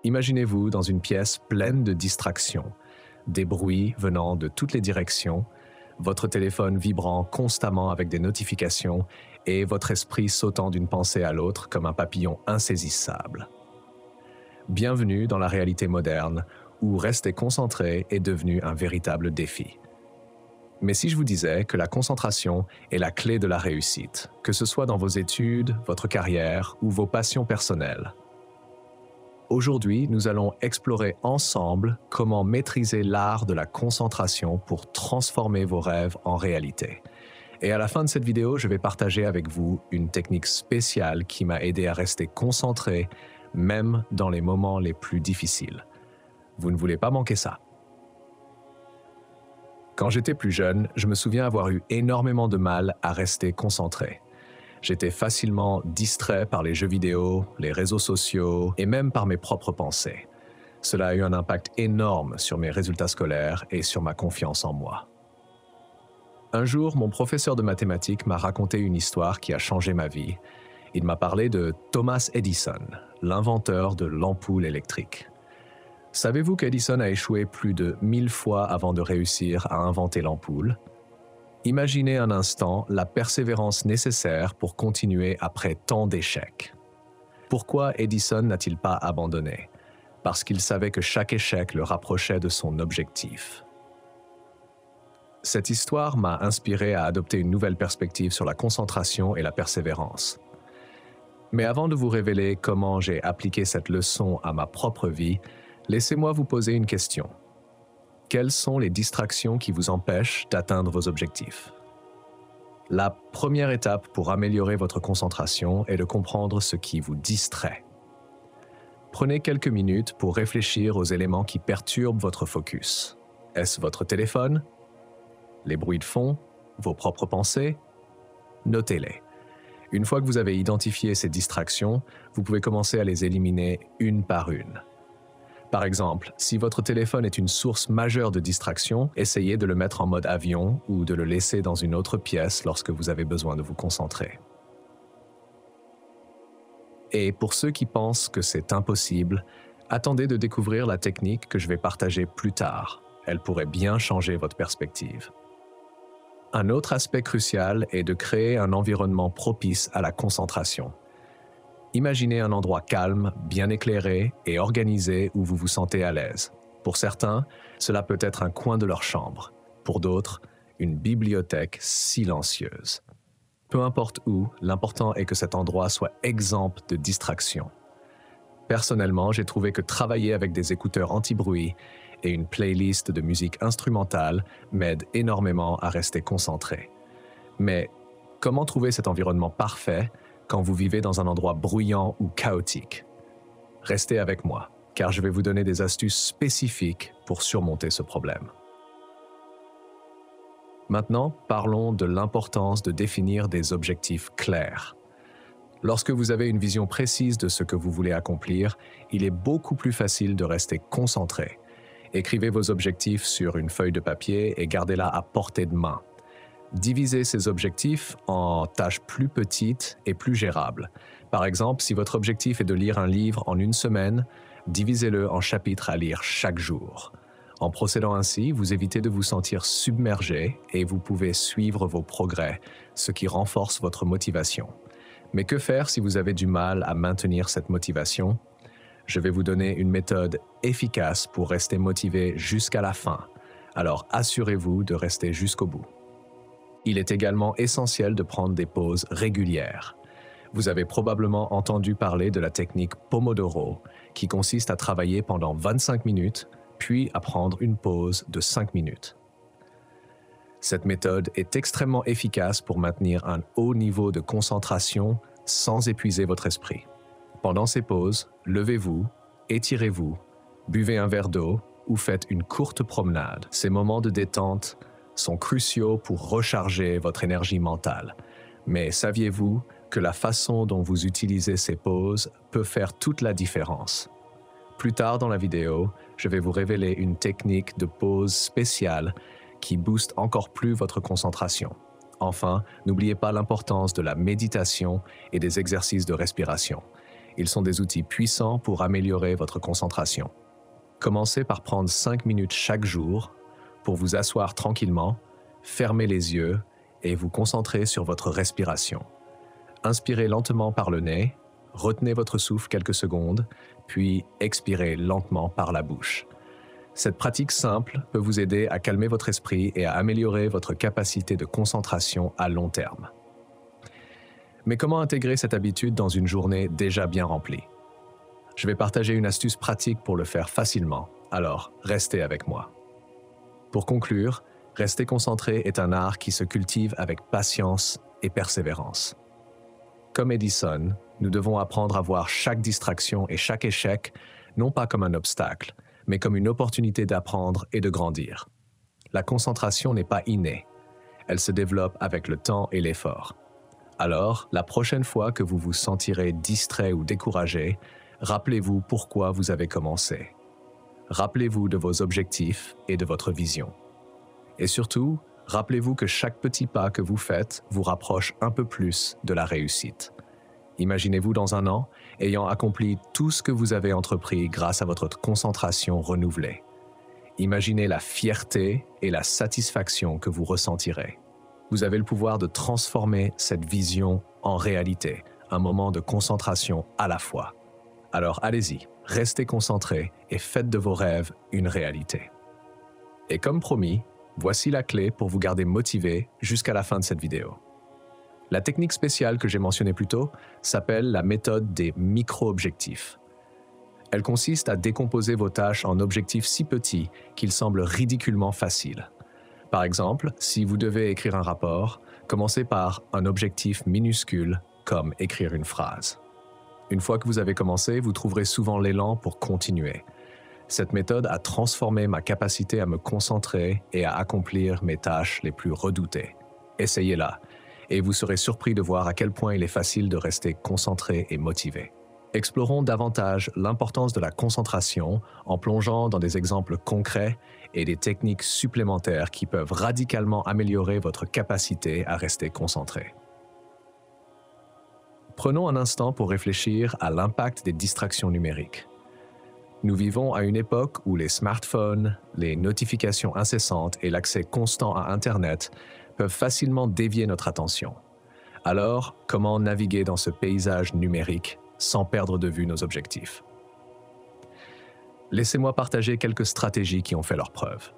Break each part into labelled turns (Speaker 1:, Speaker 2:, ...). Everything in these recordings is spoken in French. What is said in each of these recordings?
Speaker 1: Imaginez-vous dans une pièce pleine de distractions, des bruits venant de toutes les directions, votre téléphone vibrant constamment avec des notifications et votre esprit sautant d'une pensée à l'autre comme un papillon insaisissable. Bienvenue dans la réalité moderne, où rester concentré est devenu un véritable défi. Mais si je vous disais que la concentration est la clé de la réussite, que ce soit dans vos études, votre carrière ou vos passions personnelles? Aujourd'hui, nous allons explorer ensemble comment maîtriser l'art de la concentration pour transformer vos rêves en réalité. Et à la fin de cette vidéo, je vais partager avec vous une technique spéciale qui m'a aidé à rester concentré, même dans les moments les plus difficiles. Vous ne voulez pas manquer ça. Quand j'étais plus jeune, je me souviens avoir eu énormément de mal à rester concentré. J'étais facilement distrait par les jeux vidéo, les réseaux sociaux et même par mes propres pensées. Cela a eu un impact énorme sur mes résultats scolaires et sur ma confiance en moi. Un jour, mon professeur de mathématiques m'a raconté une histoire qui a changé ma vie. Il m'a parlé de Thomas Edison, l'inventeur de l'ampoule électrique. Savez-vous qu'Edison a échoué plus de 1000 fois avant de réussir à inventer l'ampoule? Imaginez un instant la persévérance nécessaire pour continuer après tant d'échecs. Pourquoi Edison n'a-t-il pas abandonné? Parce qu'il savait que chaque échec le rapprochait de son objectif. Cette histoire m'a inspiré à adopter une nouvelle perspective sur la concentration et la persévérance. Mais avant de vous révéler comment j'ai appliqué cette leçon à ma propre vie, laissez-moi vous poser une question. Quelles sont les distractions qui vous empêchent d'atteindre vos objectifs? La première étape pour améliorer votre concentration est de comprendre ce qui vous distrait. Prenez quelques minutes pour réfléchir aux éléments qui perturbent votre focus. Est-ce votre téléphone? Les bruits de fond? Vos propres pensées? Notez-les. Une fois que vous avez identifié ces distractions, vous pouvez commencer à les éliminer une par une. Par exemple, si votre téléphone est une source majeure de distraction, essayez de le mettre en mode avion ou de le laisser dans une autre pièce lorsque vous avez besoin de vous concentrer. Et pour ceux qui pensent que c'est impossible, attendez de découvrir la technique que je vais partager plus tard. Elle pourrait bien changer votre perspective. Un autre aspect crucial est de créer un environnement propice à la concentration. Imaginez un endroit calme, bien éclairé et organisé où vous vous sentez à l'aise. Pour certains, cela peut être un coin de leur chambre. Pour d'autres, une bibliothèque silencieuse. Peu importe où, l'important est que cet endroit soit exempt de distractions. Personnellement, j'ai trouvé que travailler avec des écouteurs anti-bruit et une playlist de musique instrumentale m'aide énormément à rester concentré. Mais comment trouver cet environnement parfait quand vous vivez dans un endroit bruyant ou chaotique? Restez avec moi, car je vais vous donner des astuces spécifiques pour surmonter ce problème. Maintenant, parlons de l'importance de définir des objectifs clairs. Lorsque vous avez une vision précise de ce que vous voulez accomplir, il est beaucoup plus facile de rester concentré. Écrivez vos objectifs sur une feuille de papier et gardez-la à portée de main. Divisez ces objectifs en tâches plus petites et plus gérables. Par exemple, si votre objectif est de lire un livre en une semaine, divisez-le en chapitres à lire chaque jour. En procédant ainsi, vous évitez de vous sentir submergé et vous pouvez suivre vos progrès, ce qui renforce votre motivation. Mais que faire si vous avez du mal à maintenir cette motivation? Je vais vous donner une méthode efficace pour rester motivé jusqu'à la fin. Alors assurez-vous de rester jusqu'au bout. Il est également essentiel de prendre des pauses régulières. Vous avez probablement entendu parler de la technique Pomodoro, qui consiste à travailler pendant 25 minutes, puis à prendre une pause de 5 minutes. Cette méthode est extrêmement efficace pour maintenir un haut niveau de concentration sans épuiser votre esprit. Pendant ces pauses, levez-vous, étirez-vous, buvez un verre d'eau ou faites une courte promenade. Ces moments de détente sont cruciaux pour recharger votre énergie mentale. Mais saviez-vous que la façon dont vous utilisez ces pauses peut faire toute la différence? Plus tard dans la vidéo, je vais vous révéler une technique de pause spéciale qui booste encore plus votre concentration. Enfin, n'oubliez pas l'importance de la méditation et des exercices de respiration. Ils sont des outils puissants pour améliorer votre concentration. Commencez par prendre 5 minutes chaque jour pour vous asseoir tranquillement, fermer les yeux et vous concentrer sur votre respiration. Inspirez lentement par le nez, retenez votre souffle quelques secondes, puis expirez lentement par la bouche. Cette pratique simple peut vous aider à calmer votre esprit et à améliorer votre capacité de concentration à long terme. Mais comment intégrer cette habitude dans une journée déjà bien remplie? Je vais partager une astuce pratique pour le faire facilement, alors restez avec moi. Pour conclure, rester concentré est un art qui se cultive avec patience et persévérance. Comme Edison, nous devons apprendre à voir chaque distraction et chaque échec non pas comme un obstacle, mais comme une opportunité d'apprendre et de grandir. La concentration n'est pas innée, elle se développe avec le temps et l'effort. Alors, la prochaine fois que vous vous sentirez distrait ou découragé, rappelez-vous pourquoi vous avez commencé. Rappelez-vous de vos objectifs et de votre vision. Et surtout, rappelez-vous que chaque petit pas que vous faites vous rapproche un peu plus de la réussite. Imaginez-vous dans un an ayant accompli tout ce que vous avez entrepris grâce à votre concentration renouvelée. Imaginez la fierté et la satisfaction que vous ressentirez. Vous avez le pouvoir de transformer cette vision en réalité, un moment de concentration à la fois. Alors allez-y, restez concentrés et faites de vos rêves une réalité. Et comme promis, voici la clé pour vous garder motivé jusqu'à la fin de cette vidéo. La technique spéciale que j'ai mentionnée plus tôt s'appelle la méthode des micro-objectifs. Elle consiste à décomposer vos tâches en objectifs si petits qu'ils semblent ridiculement faciles. Par exemple, si vous devez écrire un rapport, commencez par un objectif minuscule comme écrire une phrase. Une fois que vous avez commencé, vous trouverez souvent l'élan pour continuer. Cette méthode a transformé ma capacité à me concentrer et à accomplir mes tâches les plus redoutées. Essayez-la, et vous serez surpris de voir à quel point il est facile de rester concentré et motivé. Explorons davantage l'importance de la concentration en plongeant dans des exemples concrets et des techniques supplémentaires qui peuvent radicalement améliorer votre capacité à rester concentré. Prenons un instant pour réfléchir à l'impact des distractions numériques. Nous vivons à une époque où les smartphones, les notifications incessantes et l'accès constant à Internet peuvent facilement dévier notre attention. Alors, comment naviguer dans ce paysage numérique sans perdre de vue nos objectifs? Laissez-moi partager quelques stratégies qui ont fait leurs preuves.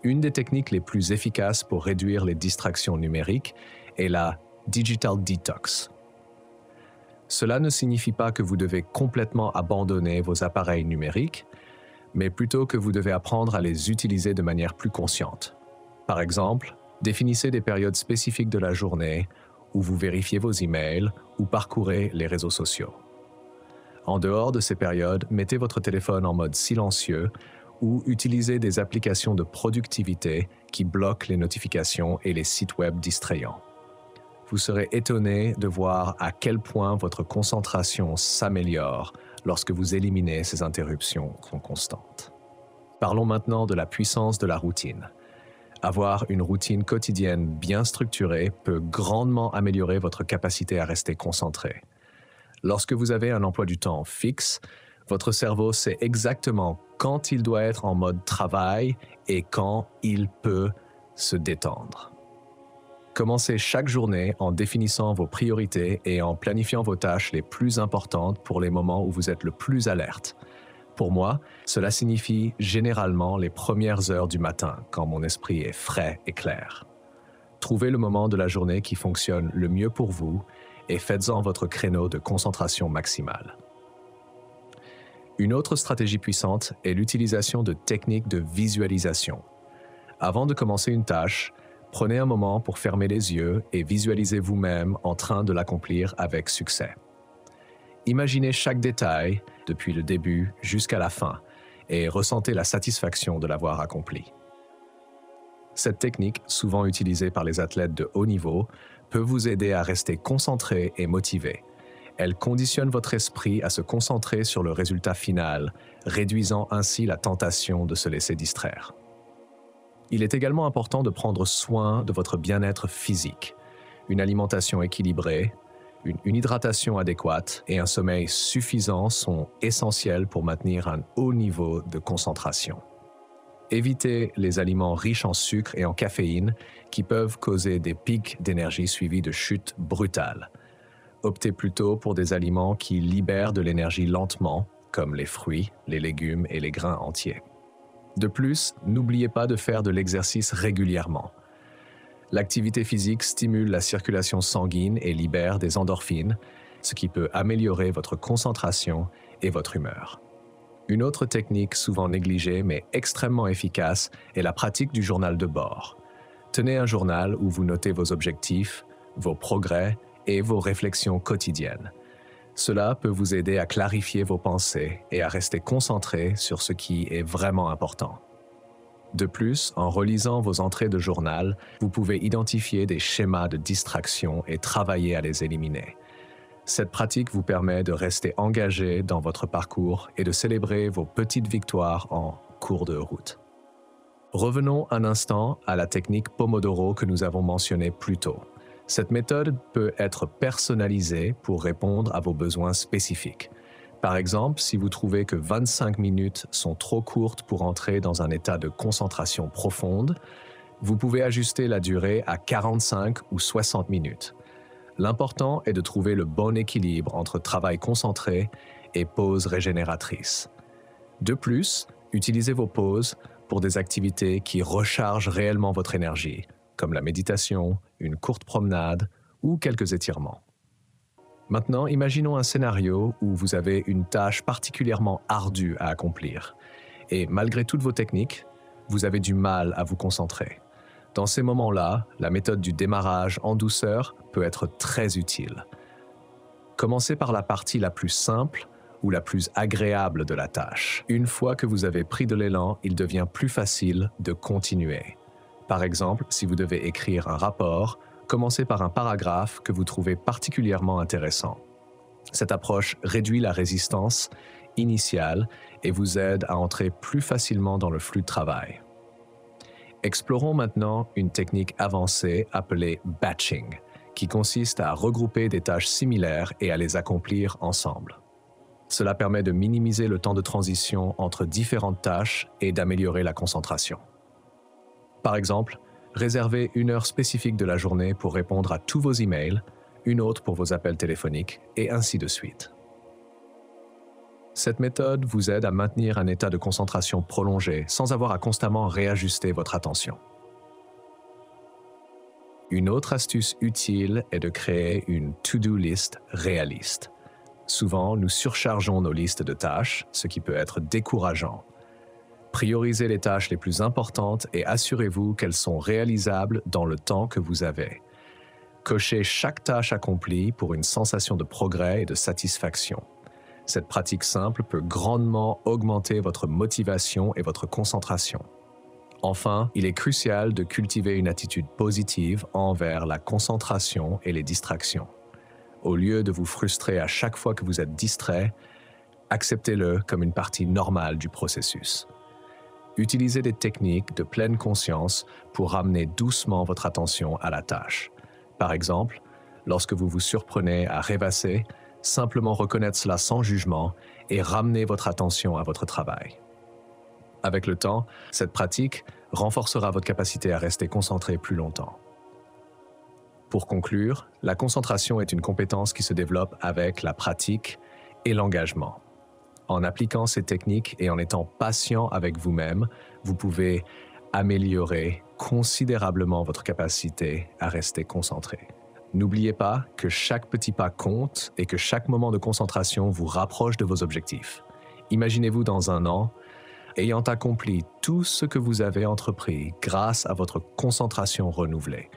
Speaker 1: Une des techniques les plus efficaces pour réduire les distractions numériques est la Digital Detox. Cela ne signifie pas que vous devez complètement abandonner vos appareils numériques, mais plutôt que vous devez apprendre à les utiliser de manière plus consciente. Par exemple, définissez des périodes spécifiques de la journée où vous vérifiez vos emails ou parcourez les réseaux sociaux. En dehors de ces périodes, mettez votre téléphone en mode silencieux ou utilisez des applications de productivité qui bloquent les notifications et les sites web distrayants. Vous serez étonné de voir à quel point votre concentration s'améliore lorsque vous éliminez ces interruptions constantes. Parlons maintenant de la puissance de la routine. Avoir une routine quotidienne bien structurée peut grandement améliorer votre capacité à rester concentré. Lorsque vous avez un emploi du temps fixe, votre cerveau sait exactement quand il doit être en mode travail et quand il peut se détendre. Commencez chaque journée en définissant vos priorités et en planifiant vos tâches les plus importantes pour les moments où vous êtes le plus alerte. Pour moi, cela signifie généralement les premières heures du matin, quand mon esprit est frais et clair. Trouvez le moment de la journée qui fonctionne le mieux pour vous et faites-en votre créneau de concentration maximale. Une autre stratégie puissante est l'utilisation de techniques de visualisation. Avant de commencer une tâche, prenez un moment pour fermer les yeux et visualisez vous-même en train de l'accomplir avec succès. Imaginez chaque détail, depuis le début jusqu'à la fin, et ressentez la satisfaction de l'avoir accompli. Cette technique, souvent utilisée par les athlètes de haut niveau, peut vous aider à rester concentré et motivé. Elle conditionne votre esprit à se concentrer sur le résultat final, réduisant ainsi la tentation de se laisser distraire. Il est également important de prendre soin de votre bien-être physique. Une alimentation équilibrée, Une hydratation adéquate et un sommeil suffisant sont essentiels pour maintenir un haut niveau de concentration. Évitez les aliments riches en sucre et en caféine qui peuvent causer des pics d'énergie suivis de chutes brutales. Optez plutôt pour des aliments qui libèrent de l'énergie lentement, comme les fruits, les légumes et les grains entiers. De plus, n'oubliez pas de faire de l'exercice régulièrement. L'activité physique stimule la circulation sanguine et libère des endorphines, ce qui peut améliorer votre concentration et votre humeur. Une autre technique souvent négligée mais extrêmement efficace est la pratique du journal de bord. Tenez un journal où vous notez vos objectifs, vos progrès et vos réflexions quotidiennes. Cela peut vous aider à clarifier vos pensées et à rester concentré sur ce qui est vraiment important. De plus, en relisant vos entrées de journal, vous pouvez identifier des schémas de distraction et travailler à les éliminer. Cette pratique vous permet de rester engagé dans votre parcours et de célébrer vos petites victoires en cours de route. Revenons un instant à la technique Pomodoro que nous avons mentionnée plus tôt. Cette méthode peut être personnalisée pour répondre à vos besoins spécifiques. Par exemple, si vous trouvez que 25 minutes sont trop courtes pour entrer dans un état de concentration profonde, vous pouvez ajuster la durée à 45 ou 60 minutes. L'important est de trouver le bon équilibre entre travail concentré et pause régénératrice. De plus, utilisez vos pauses pour des activités qui rechargent réellement votre énergie, comme la méditation, une courte promenade ou quelques étirements. Maintenant, imaginons un scénario où vous avez une tâche particulièrement ardue à accomplir. Et malgré toutes vos techniques, vous avez du mal à vous concentrer. Dans ces moments-là, la méthode du démarrage en douceur peut être très utile. Commencez par la partie la plus simple ou la plus agréable de la tâche. Une fois que vous avez pris de l'élan, il devient plus facile de continuer. Par exemple, si vous devez écrire un rapport, commencez par un paragraphe que vous trouvez particulièrement intéressant. Cette approche réduit la résistance initiale et vous aide à entrer plus facilement dans le flux de travail. Explorons maintenant une technique avancée appelée batching, qui consiste à regrouper des tâches similaires et à les accomplir ensemble. Cela permet de minimiser le temps de transition entre différentes tâches et d'améliorer la concentration. Par exemple, réservez une heure spécifique de la journée pour répondre à tous vos emails, une autre pour vos appels téléphoniques, et ainsi de suite. Cette méthode vous aide à maintenir un état de concentration prolongé sans avoir à constamment réajuster votre attention. Une autre astuce utile est de créer une to-do list réaliste. Souvent, nous surchargeons nos listes de tâches, ce qui peut être décourageant. Priorisez les tâches les plus importantes et assurez-vous qu'elles sont réalisables dans le temps que vous avez. Cochez chaque tâche accomplie pour une sensation de progrès et de satisfaction. Cette pratique simple peut grandement augmenter votre motivation et votre concentration. Enfin, il est crucial de cultiver une attitude positive envers la concentration et les distractions. Au lieu de vous frustrer à chaque fois que vous êtes distrait, acceptez-le comme une partie normale du processus. Utilisez des techniques de pleine conscience pour ramener doucement votre attention à la tâche. Par exemple, lorsque vous vous surprenez à rêvasser, simplement reconnaître cela sans jugement et ramener votre attention à votre travail. Avec le temps, cette pratique renforcera votre capacité à rester concentré plus longtemps. Pour conclure, la concentration est une compétence qui se développe avec la pratique et l'engagement. En appliquant ces techniques et en étant patient avec vous-même, vous pouvez améliorer considérablement votre capacité à rester concentré. N'oubliez pas que chaque petit pas compte et que chaque moment de concentration vous rapproche de vos objectifs. Imaginez-vous dans un an, ayant accompli tout ce que vous avez entrepris grâce à votre concentration renouvelée.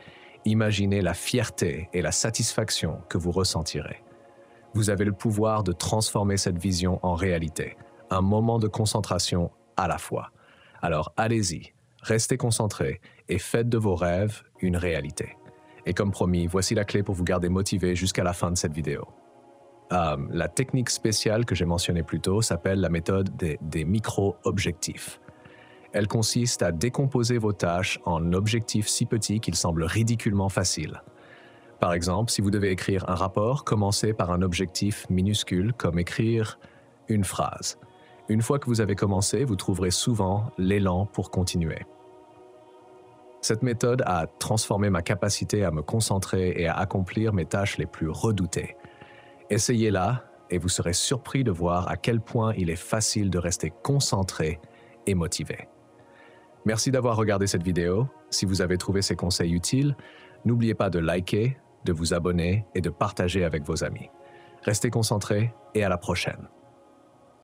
Speaker 1: Imaginez la fierté et la satisfaction que vous ressentirez. Vous avez le pouvoir de transformer cette vision en réalité, un moment de concentration à la fois. Alors allez-y, restez concentrés et faites de vos rêves une réalité. Et comme promis, voici la clé pour vous garder motivé jusqu'à la fin de cette vidéo. La technique spéciale que j'ai mentionnée plus tôt s'appelle la méthode des micro-objectifs. Elle consiste à décomposer vos tâches en objectifs si petits qu'ils semblent ridiculement faciles. Par exemple, si vous devez écrire un rapport, commencez par un objectif minuscule comme écrire une phrase. Une fois que vous avez commencé, vous trouverez souvent l'élan pour continuer. Cette méthode a transformé ma capacité à me concentrer et à accomplir mes tâches les plus redoutées. Essayez-la et vous serez surpris de voir à quel point il est facile de rester concentré et motivé. Merci d'avoir regardé cette vidéo. Si vous avez trouvé ces conseils utiles, n'oubliez pas de liker, de vous abonner et de partager avec vos amis. Restez concentrés et à la prochaine.